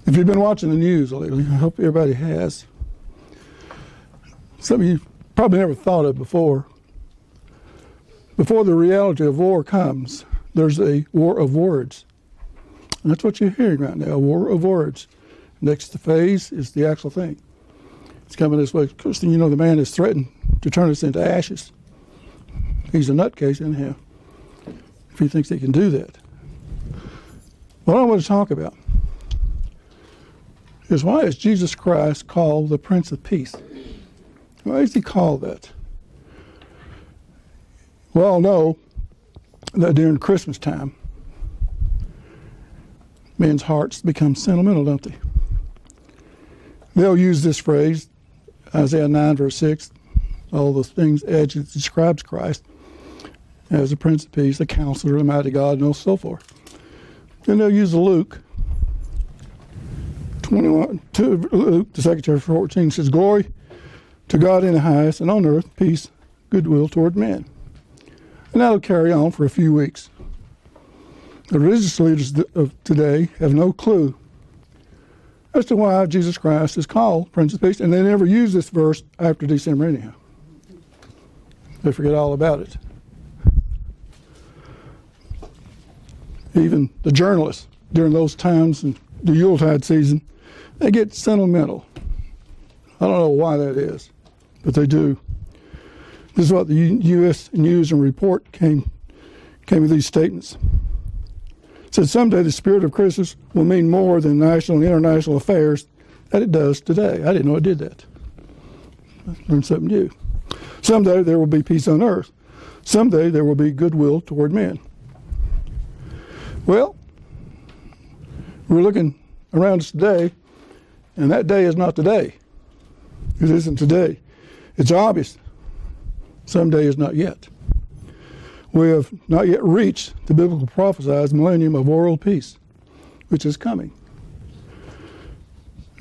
If you've been watching the news lately, I hope everybody has, something you probably never thought of before. Before the reality of war comes, there's a war of words. And that's what you're hearing right now, a war of words. Next phase is the actual thing. It's coming this way. First thing you know, the man has threatened to turn us into ashes. He's a nutcase anyhow, if he thinks he can do that. What I want to talk about is, why is Jesus Christ called the Prince of Peace? Why is he called that? We all know that during Christmas time, men's hearts become sentimental, don't they? They'll use this phrase, Isaiah 9, verse 6, all those things as it describes Christ as the Prince of Peace, the Counselor, the Mighty God, and so forth. Then they'll use Luke 21, Luke, the second chapter 14, says, "Glory to God in the highest, and on earth peace, goodwill toward men." And that'll carry on for a few weeks. The religious leaders of today have no clue as to why Jesus Christ is called Prince of Peace, and they never use this verse after December anyhow. They forget all about it. Even the journalists during those times in the Yuletide season, they get sentimental. I don't know why that is, but they do. This is what the U.S. News and Report came with these statements. It said, "Someday the spirit of Christmas will mean more than national and international affairs that it does today." I didn't know it did that. I learned something new. "Someday there will be peace on earth. Someday there will be goodwill toward men." Well, we're looking around us today, and that day is not today. It isn't today. It's obvious. Someday is not yet. We have not yet reached the biblical prophesied millennium of world peace, which is coming.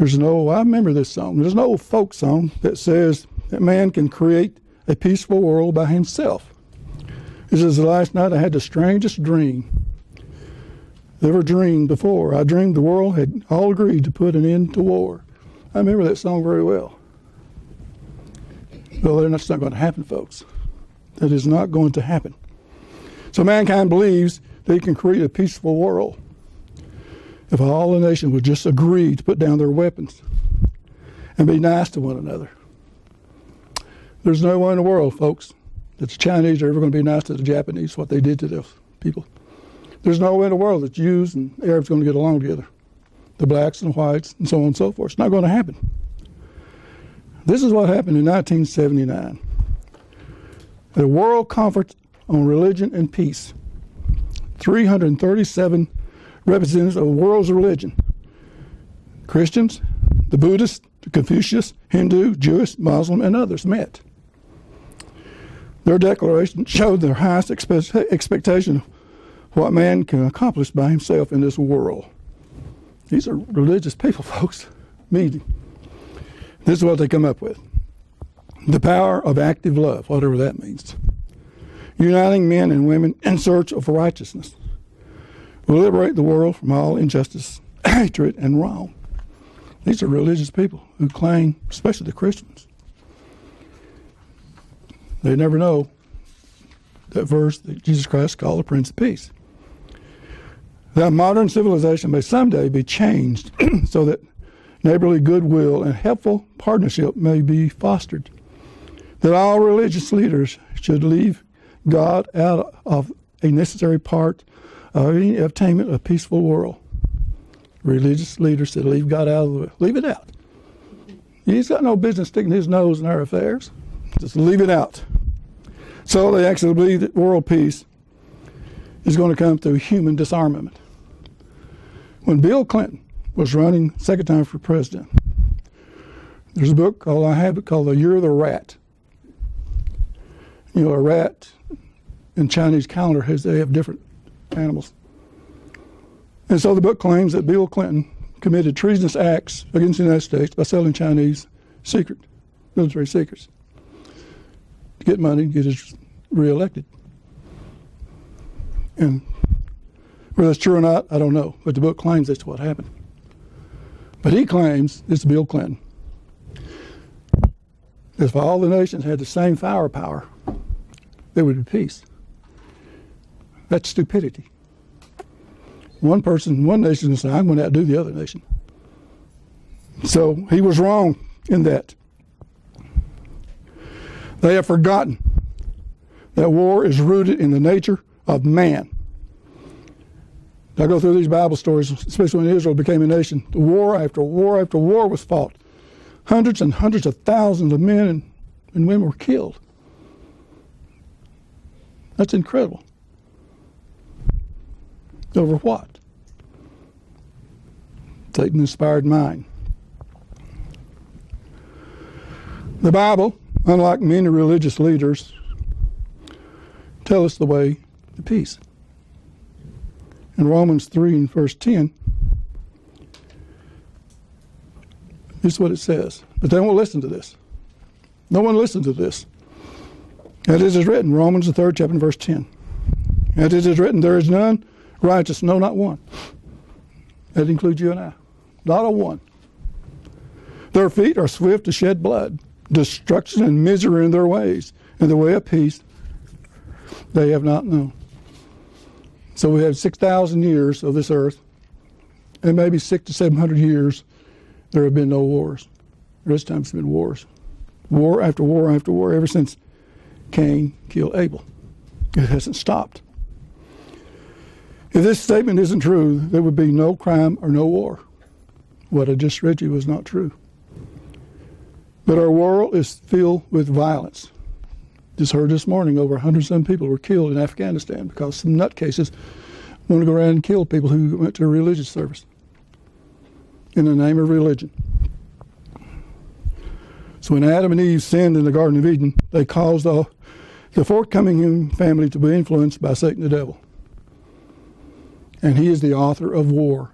I remember this song. There's an old folk song that says that man can create a peaceful world by himself. It says, "Last night I had the strangest dream ever dreamed before. I dreamed the world had all agreed to put an end to war." I remember that song very well. Well, that's not going to happen, folks. That is not going to happen. So mankind believes they can create a peaceful world if all the nations would just agree to put down their weapons and be nice to one another. There's no way in the world, folks, that the Chinese are ever going to be nice to the Japanese, what they did to those people. There's no way in the world that Jews and Arabs are going to get along together, the blacks and the whites, and so on and so forth. It's not going to happen. This is what happened in 1979. At a World Conference on Religion and Peace, 337 representatives of the world's religion, Christians, the Buddhists, the Confucius, Hindu, Jewish, Muslim, and others met. Their declaration showed their highest expectation of what man can accomplish by himself in this world. These are religious people, folks, meeting. This is what they come up with. The power of active love, whatever that means. Uniting men and women in search of righteousness will liberate the world from all injustice, hatred, and wrong. These are religious people who claim, especially the Christians, they never know that verse that Jesus Christ called the Prince of Peace. That modern civilization may someday be changed so that neighborly goodwill and helpful partnership may be fostered. That all religious leaders should leave God out of a necessary part of any attainment of a peaceful world. Religious leaders should leave God out of the way. Leave it out. He's got no business sticking his nose in our affairs. Just leave it out. So they actually believe that world peace is going to come through human disarmament. When Bill Clinton was running second time for president, there's a book called, I have it called The Year of the Rat. You know, a rat in Chinese calendar they have different animals. And so the book claims that Bill Clinton committed treasonous acts against the United States by selling Chinese military secrets to get money and get us reelected. And whether that's true or not, I don't know. But the book claims that's what happened. But he claims it's Bill Clinton. If all the nations had the same firepower, there would be peace. That's stupidity. One nation will say, I'm going to outdo the other nation. So he was wrong in that. They have forgotten that war is rooted in the nature of man. I go through these Bible stories, especially when Israel became a nation. War after war after war was fought. Hundreds and hundreds of thousands of men and women were killed. That's incredible. Over what? Satan-inspired mind. The Bible, unlike many religious leaders, tell us the way to peace. In Romans 3 and verse 10, this is what it says. But they won't listen to this. No one listens to this. As it is written, Romans the 3rd chapter and verse 10. As it is written, there is none righteous, no, not one. That includes you and I. Not a one. Their feet are swift to shed blood. Destruction and misery in their ways, and the way of peace they have not known. So we have 6,000 years of this earth, and maybe 600 to 700 years there have been no wars. The rest of the time it's been wars. War after war after war, ever since Cain killed Abel. It hasn't stopped. If this statement isn't true, there would be no crime or no war. What I just read you was not true. But our world is filled with violence. Just heard this morning, over 100-some people were killed in Afghanistan because some nutcases want to go around and kill people who went to a religious service in the name of religion. So when Adam and Eve sinned in the Garden of Eden, they caused the forthcoming human family to be influenced by Satan the devil. And he is the author of war.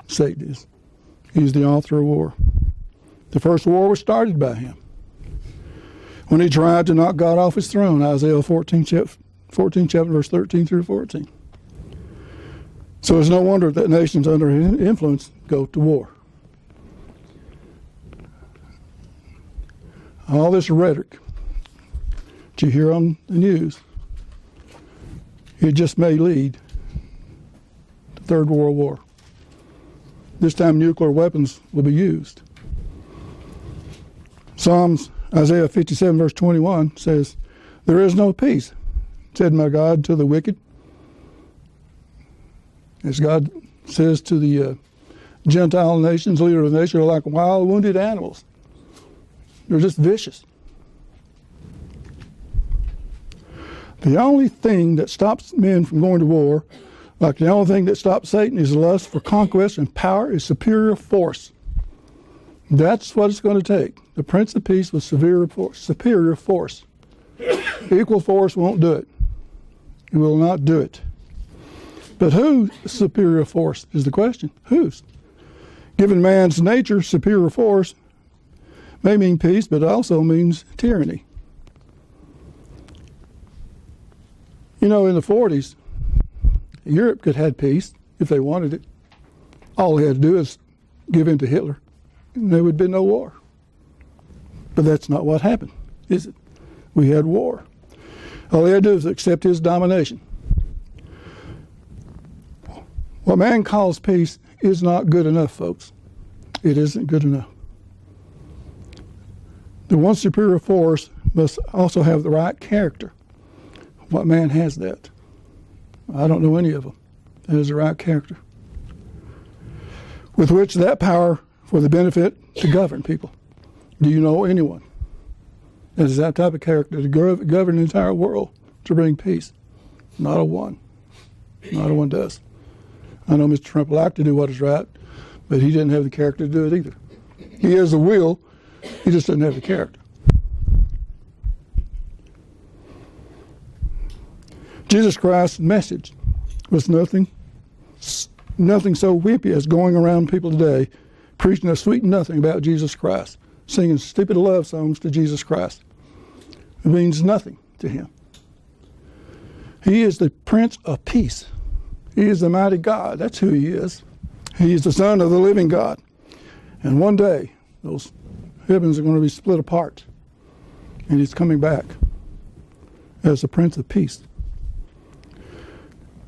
Satan is. He's the author of war. The first war was started by him when he tried to knock God off his throne, Isaiah 14 chapter verse 13 through 14. So it's no wonder that nations under his influence go to war. All this rhetoric that you hear on the news, it just may lead to Third World War. This time nuclear weapons will be used. Isaiah 57 verse 21 says, there is no peace, said my God, to the wicked. As God says to the Gentile nations, leader of the nation, are like wild, wounded animals. They're just vicious. The only thing that stops men from going to war, like the only thing that stops Satan, is lust for conquest, and power is superior force. That's what it's going to take. The Prince of Peace with superior force. Equal force won't do it. It will not do it. But whose superior force is the question? Whose? Given man's nature, superior force may mean peace, but it also means tyranny. You know, in the 40s, Europe could have peace if they wanted it. All they had to do is give in to Hitler, and there would be no war. But that's not what happened, is it? We had war. All they had to do is accept his domination. What man calls peace is not good enough, folks. It isn't good enough. The one superior force must also have the right character. What man has that? I don't know any of them that has the right character, with which that power for the benefit to govern people. Do you know anyone that has that type of character to govern the entire world, to bring peace? Not a one. Not a one does. I know Mr. Trump liked to do what is right, but he didn't have the character to do it either. He has the will, he just doesn't have the character. Jesus Christ's message was nothing so wimpy as going around people today preaching a sweet nothing about Jesus Christ, singing stupid love songs to Jesus Christ. It means nothing to him. He is the Prince of Peace. He is the mighty God. That's who he is. He is the Son of the living God. And one day, those heavens are going to be split apart. And he's coming back as the Prince of Peace.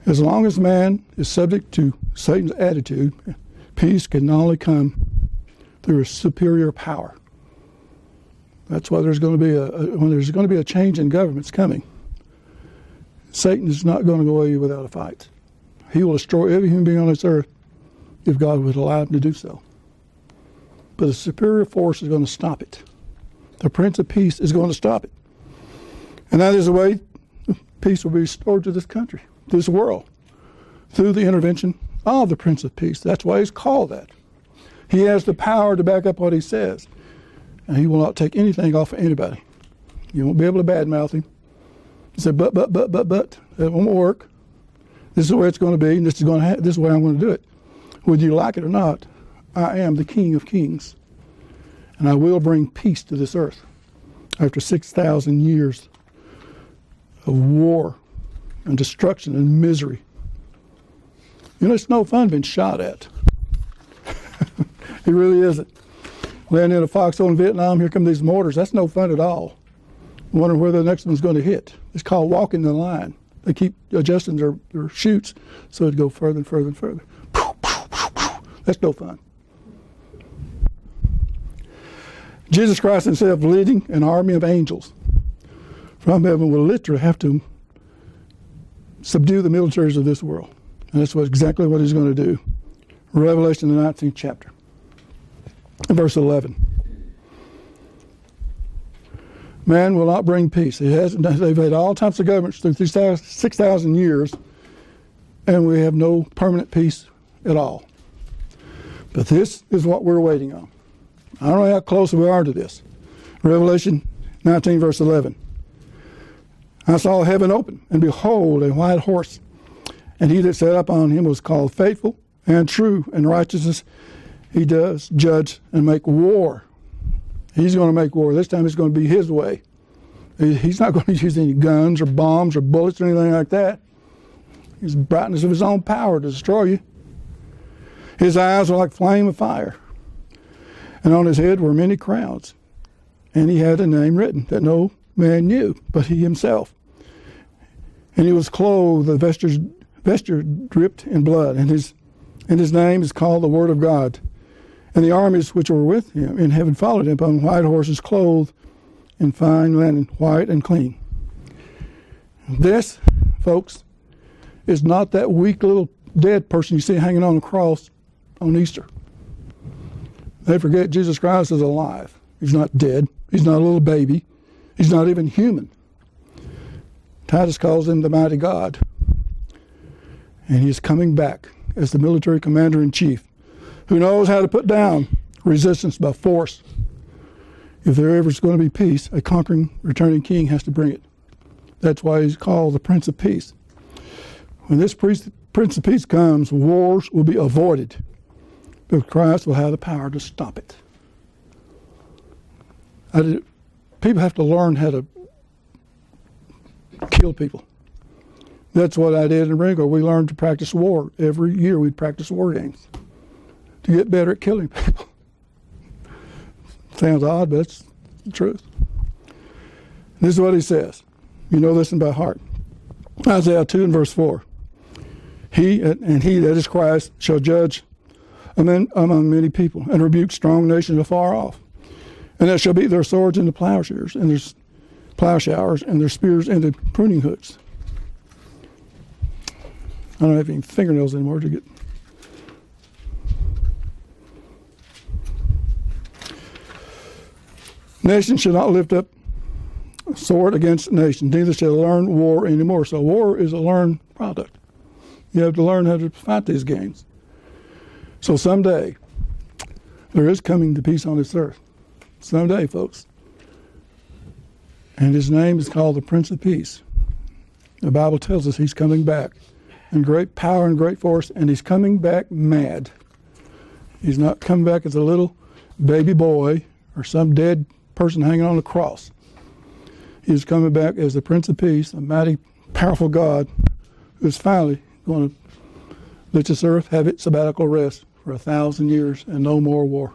As long as man is subject to Satan's attitude, peace can only come through a superior power. That's why there's going to be when there's going to be a change in governments coming. Satan is not going to go away without a fight. He will destroy every human being on this earth if God would allow him to do so. But a superior force is going to stop it. The Prince of Peace is going to stop it. And that is the way peace will be restored to this country, to this world, through the intervention of the Prince of Peace. That's why he's called that. He has the power to back up what he says. And he will not take anything off of anybody. You won't be able to badmouth him. He said, but, that won't work. This is the way it's going to be, and this is the way I'm going to do it. Whether you like it or not, I am the King of Kings. And I will bring peace to this earth after 6,000 years of war and destruction and misery. You know, it's no fun being shot at. It really isn't. Landing in a foxhole in Vietnam, here come these mortars. That's no fun at all. Wondering where the next one's going to hit. It's called walking the line. They keep adjusting their chutes so it'd go further and further and further. That's no fun. Jesus Christ himself, leading an army of angels from heaven, will literally have to subdue the militaries of this world. And that's exactly what he's going to do. Revelation, the 19th chapter, verse 11. Man will not bring peace. They've had all types of governments through 6,000 years, and we have no permanent peace at all. But this is what we're waiting on. I don't know how close we are to this. Revelation 19, verse 11. I saw heaven open, and behold, a white horse. And he that sat upon him was called Faithful and True, and righteousness he does judge and make war. He's going to make war. This time it's going to be his way. He's not going to use any guns or bombs or bullets or anything like that. He's the brightness of his own power to destroy you. His eyes were like flame of fire. And on his head were many crowns. And he had a name written that no man knew but he himself. And he was clothed, the vesture dripped in blood. And his name is called the Word of God. And the armies which were with him in heaven followed him upon white horses, clothed in fine linen, white and clean. This, folks, is not that weak little dead person you see hanging on a cross on Easter. They forget Jesus Christ is alive. He's not dead. He's not a little baby. He's not even human. Titus calls him the mighty God. And he's coming back as the military commander-in-chief who knows how to put down resistance by force. If there ever is going to be peace, a conquering, returning king has to bring it. That's why he's called the Prince of Peace. When this Prince of Peace comes, wars will be avoided, because Christ will have the power to stop it. People have to learn how to kill people. That's what I did in Ringo. We learned to practice war. Every year we'd practice war games to get better at killing people. Sounds odd, but it's the truth. This is what he says. You know this by heart. Isaiah 2 and verse 4. He, that is Christ, shall judge among many people and rebuke strong nations afar off. And there shall be their swords into plowshares and their spears into pruning hooks. I don't have any fingernails anymore to get. Nation shall not lift up a sword against nation, neither shall learn war anymore. So war is a learned product. You have to learn how to fight these games. So someday, there is coming to peace on this earth. Someday, folks. And his name is called the Prince of Peace. The Bible tells us he's coming back in great power and great force, and he's coming back mad. He's not coming back as a little baby boy or some dead person hanging on a cross. He's coming back as the Prince of Peace, a mighty, powerful God who's finally going to let this earth have its sabbatical rest for 1,000 years and no more war.